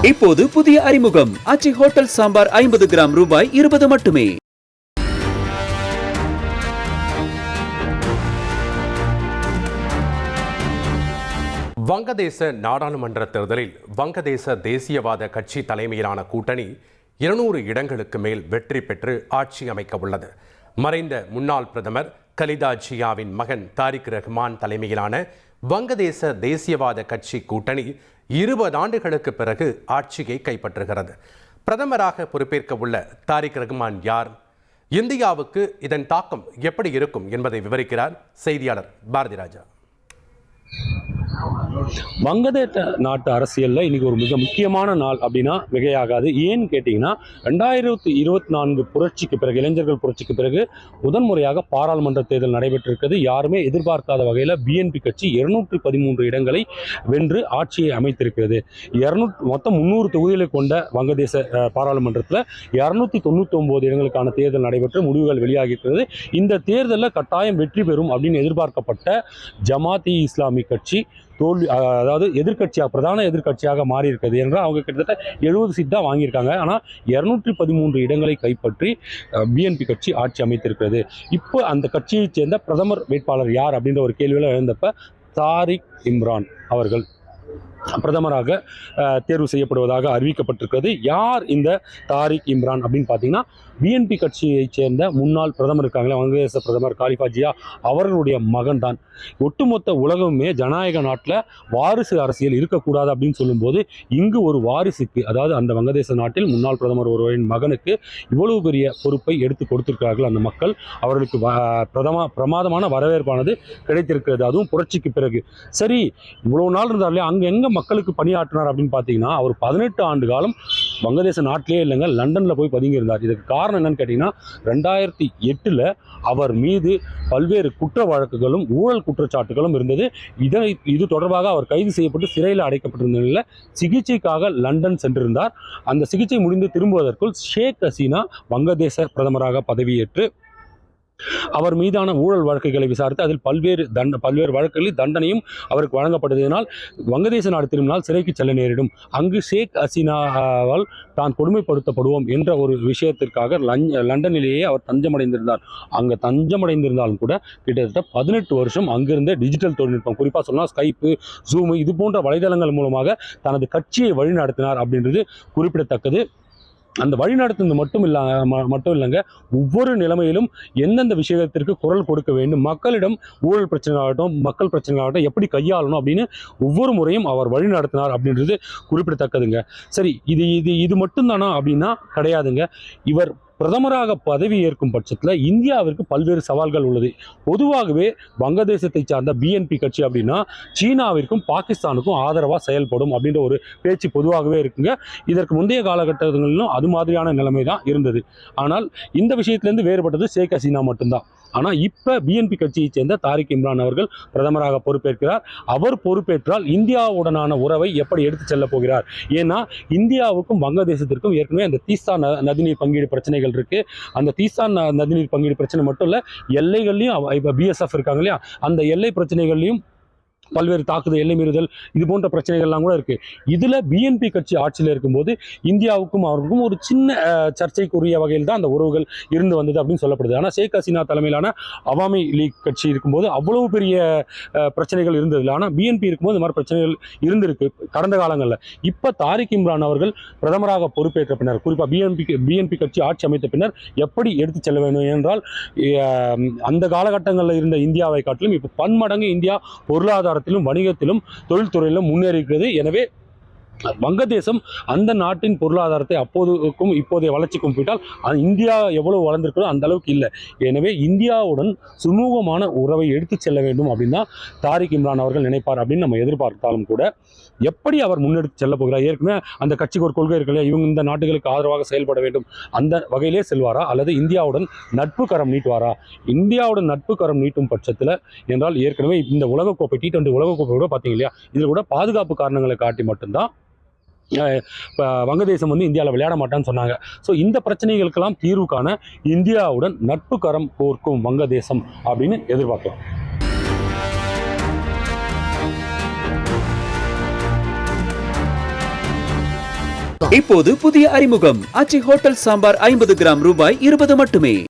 இப்போது புதிய அறிமுகம் ஆச்சி ஹோட்டல் சாம்பார் 50 கிராம் ரூபாய் 20 மட்டுமே. வங்கதேச நாடாளுமன்ற தேர்தலில் வங்கதேச தேசியவாத கட்சி தலைமையிலான கூட்டணி 200 இடங்களுக்கு மேல் வெற்றி பெற்று ஆட்சி அமைக்க உள்ளது. மறைந்த முன்னாள் பிரதமர் கலிதா ஜியாவின் மகன் தாரிக் ரஹ்மான் தலைமையிலான வங்கதேச தேசியவாத கட்சி கூட்டணி 20 ஆண்டுகளுக்கு பிறகு ஆட்சியை கைப்பற்றுகிறது. பிரதமராக பொறுப்பேற்க உள்ள தாரிக் ரஹ்மான் யார்? இந்தியாவுக்கு இதன் தாக்கம் எப்படி இருக்கும் என்பதை விவரிக்கிறார் செய்தியாளர் பாரதி ராஜா. வங்கதேச நாட்டு அரசியலில் இன்னைக்கு ஒரு மிக முக்கியமான நாள் அப்படின்னா மிகையாகாது. ஏன்னு கேட்டிங்கன்னா 2024 புரட்சிக்கு பிறகு, இளைஞர்கள் புரட்சிக்கு பிறகு முதன்முறையாக பாராளுமன்ற தேர்தல் நடைபெற்றிருக்கிறது. யாருமே எதிர்பார்க்காத வகையில் பிஎன்பி கட்சி 213 இடங்களை வென்று ஆட்சியை அமைத்திருக்கிறது. மொத்தம் 300 தொகுதிகளை கொண்ட வங்கதேச பாராளுமன்றத்தில் 299 இடங்களுக்கான தேர்தல் நடைபெற்று முடிவுகள் வெளியாகியிருக்கிறது. இந்த தேர்தலில் கட்டாயம் வெற்றி பெறும் அப்படின்னு எதிர்பார்க்கப்பட்ட ஜமாத் இஸ்லாமி கட்சி தோல்வி, அதாவது பிரதான எதிர்கட்சியாக மாறி இருக்கிறது என்றால் அவங்க கிட்டத்தட்ட 70 சீட் தான் வாங்கியிருக்காங்க. ஆனால் 213 இடங்களை கைப்பற்றி பிஎன்பி கட்சி ஆட்சி அமைத்திருக்கிறது. இப்போ அந்த கட்சியைச் சேர்ந்த பிரதமர் வேட்பாளர் யார் அப்படின்ற ஒரு கேள்வியில் எழுந்தப்ப தாரிக் இம்ரான் அவர்கள் பிரதமராக தேர்வு செய்யப்படுவதாக அறிவிக்கப்பட்டிருக்கிறது. யார் இந்த தாரிக் இம்ரான் அப்படின்னு பார்த்தீங்கன்னா, பிஎன்பி கட்சியைச் சேர்ந்த முன்னாள் பிரதமர் இருக்காங்களே, வங்கதேச பிரதமர் காலிஃபா ஜியா அவர்களுடைய மகன் தான். ஒட்டுமொத்த உலகமே ஜனநாயக நாட்டில் வாரிசு அரசியல் இருக்கக்கூடாது அப்படின்னு சொல்லும்போது, இங்கு ஒரு வாரிசுக்கு, அதாவது அந்த வங்கதேச நாட்டில் முன்னாள் பிரதமர் ஒருவரின் மகனுக்கு இவ்வளவு பெரிய பொறுப்பை எடுத்து கொடுத்திருக்கிறார்கள் அந்த மக்கள். அவர்களுக்கு பிரமாதமான வரவேற்பானது கிடைத்திருக்கிறது, அதுவும் புரட்சிக்கு பிறகு. சரி, இவ்வளவு நாள் இருந்தாலே அங்கே எங்கே மக்களுக்கு பணியாற்றினார் அப்படின்னு பார்த்தீங்கன்னா, அவர் 18 ஆண்டு காலம் வங்கதேச நாட்டிலே இல்லைங்க, லண்டனில் போய் பதுங்கியிருந்தார். இதுக்கு காரணம் என்னன்னு கேட்டிங்கன்னா, 2008 அவர் மீது பல்வேறு குற்ற வழக்குகளும் ஊழல் குற்றச்சாட்டுகளும் இருந்தது. இது தொடர்பாக அவர் கைது செய்யப்பட்டு சிறையில் அடைக்கப்பட்டிருந்த நிலையில் சிகிச்சைக்காக லண்டன் சென்றிருந்தார். அந்த சிகிச்சை முடிந்து திரும்புவதற்குள் ஷேக் ஹசீனா வங்கதேச பிரதமராக பதவியேற்று அவர் மீதான ஊழல் வழக்குகளை விசாரித்து அதில் பல்வேறு வழக்குகளில் தண்டனையும் அவருக்கு வழங்கப்பட்டதினால் வங்கதேச நாடு திரும்பினால் சிறைக்கு செல்ல நேரிடும். அங்கு ஷேக் ஹசீனாவால் தான் கொடுமைப்படுத்தப்படுவோம் என்ற ஒரு விஷயத்திற்காக லண்டனிலேயே அவர் தஞ்சமடைந்திருந்தார். அங்கே தஞ்சமடைந்திருந்தாலும் கூட கிட்டத்தட்ட 18 வருஷம் அங்கிருந்த டிஜிட்டல் தொழில்நுட்பம், குறிப்பாக சொன்னால் ஸ்கைப்பு, ஜூமு, இது போன்ற வலைதளங்கள் மூலமாக தனது கட்சியை வழிநடத்தினார் அப்படின்றது குறிப்பிடத்தக்கது. அந்த வழிநடத்துவது மட்டும் இல்லைங்க, ஒவ்வொரு நிலைமையிலும் எந்தெந்த விஷயத்திற்கு குரல் கொடுக்க வேண்டும், மக்களிடம் ஊழல் பிரச்சனையாகட்டும், மக்கள் பிரச்சனையாகட்டும் எப்படி கையாளணும் அப்படின்னு ஒவ்வொரு முறையும் அவர் வழிநடத்தினார் அப்படின்றது குறிப்பிடத்தக்கதுங்க. சரி, இது மட்டும்தானா அப்படின்னா கிடையாதுங்க. இவர் பிரதமராக பதவி ஏற்கும் பட்சத்தில் இந்தியாவிற்கு பல்வேறு சவால்கள் உள்ளது. பொதுவாகவே வங்கதேசத்தை சார்ந்த பிஎன்பி கட்சி அப்படின்னா சீனாவிற்கும் பாகிஸ்தானுக்கும் ஆதரவாக செயல்படும் அப்படின்ற ஒரு பேச்சு பொதுவாகவே இருக்குங்க. இதற்கு முந்தைய காலகட்டங்களிலும் அது மாதிரியான நிலைமை தான் இருந்தது. ஆனால் இந்த விஷயத்திலேருந்து வேறுபட்டது ஷேக் ஹசீனா மட்டும்தான். ஆனால் இப்போ பிஎன்பி கட்சியை சேர்ந்த தாரிக் இம்ரான் அவர்கள் பிரதமராக பொறுப்பேற்கிறார். அவர் பொறுப்பேற்றால் இந்தியாவுடனான உறவை எப்படி எடுத்து செல்ல போகிறார்? ஏன்னா இந்தியாவுக்கும் வங்கதேசத்திற்கும் ஏற்கனவே அந்த தீஸ்தா நதிநீர் பங்கீடு பிரச்சனைகள் இருக்கு. அந்த தீஸ்தா நதிநீர் பங்கீடு பிரச்சனை மட்டும் இல்லை, எல்லைகள்லையும் இப்போ பிஎஸ்எஃப் இருக்காங்க இல்லையா, அந்த எல்லை பிரச்சனைகள்லையும் பல்வேறு தாக்குதல், எல்லை மீறுதல், இது போன்ற பிரச்சனைகள்லாம் கூட இருக்குது. இதில் பிஎன்பி கட்சி ஆட்சியில் இருக்கும்போது இந்தியாவுக்கும் அவருக்கும் ஒரு சின்ன சர்ச்சைக்குரிய வகையில் தான் அந்த உறவுகள் இருந்து வந்தது அப்படின்னு சொல்லப்படுது. ஆனால் ஷேக் ஹசீனா தலைமையிலான அவாமி லீக் கட்சி இருக்கும்போது அவ்வளவு பெரிய பிரச்சனைகள் இருந்ததில்லை. ஆனால் பிஎன்பி இருக்கும்போது இந்த மாதிரி பிரச்சனைகள் இருந்திருக்கு கடந்த காலங்களில். இப்போ தாரிக் இம்ரான் அவர்கள் பிரதமராக பொறுப்பேற்ற பின்னர், குறிப்பாக பிஎன்பி கட்சி ஆட்சி அமைத்த பின்னர் எப்படி எடுத்து செல்ல வேண்டும் என்றால், அந்த காலகட்டங்களில் இருந்த இந்தியாவை காட்டிலும் இப்போ பன்மடங்கு இந்தியா பொருளாதாரத்திலும் வணிகத்திலும் தொழில்துறையிலும் முன்னேறிக்கிறது. எனவே வங்கதேசம் அந்த நாட்டின் பொருளாதாரத்தை அப்போதுக்கும் இப்போதைய வளர்ச்சிக்கும் போயிட்டால் இந்தியா எவ்வளவு வளர்ந்திருக்கிறதோ அந்த அளவுக்கு இல்லை. எனவே இந்தியாவுடன் சுமூகமான உறவை எடுத்துச் செல்ல வேண்டும் அப்படின்னு தான் தாரிக் இம்ரான் அவர்கள் நினைப்பார் அப்படின்னு நம்ம எதிர்பார்த்தாலும் கூட, எப்படி அவர் முன்னெடுத்து செல்ல போகிறார்? ஏற்கனவே அந்த கட்சிக்கு ஒரு கொள்கை இருக்கு இல்லையா, இவங்க இந்த நாடுகளுக்கு ஆதரவாக செயல்பட வேண்டும், அந்த வகையிலே செல்வாரா அல்லது இந்தியாவுடன் நட்பு கரம் நீட்டுவாரா? இந்தியாவுடன் நட்பு கரம் நீட்டும் பட்சத்தில் என்றால், ஏற்கனவே இந்த உலகக்கோப்பை T20 உலகக்கோப்பை கூட பார்த்தீங்க இல்லையா, இதில் கூட பாதுகாப்பு காரணங்களை காட்டி மட்டும்தான் வங்கதேசம் இந்தியாவில் விளையாட மாட்டான்னு சொன்னாங்க. ஸோ இந்த பிரச்சனைகளுக்கெல்லாம் தீர்வு காண இந்தியாவுடன் நட்பு கரம் கோர்க்கும் வங்கதேசம் அப்படின்னு எதிர்பார்க்கலாம். இப்போது புதிய அறிமுகம் ஆச்சி ஹோட்டல் சாம்பார் 50 கிராம் ரூபாய் 20 மட்டுமே.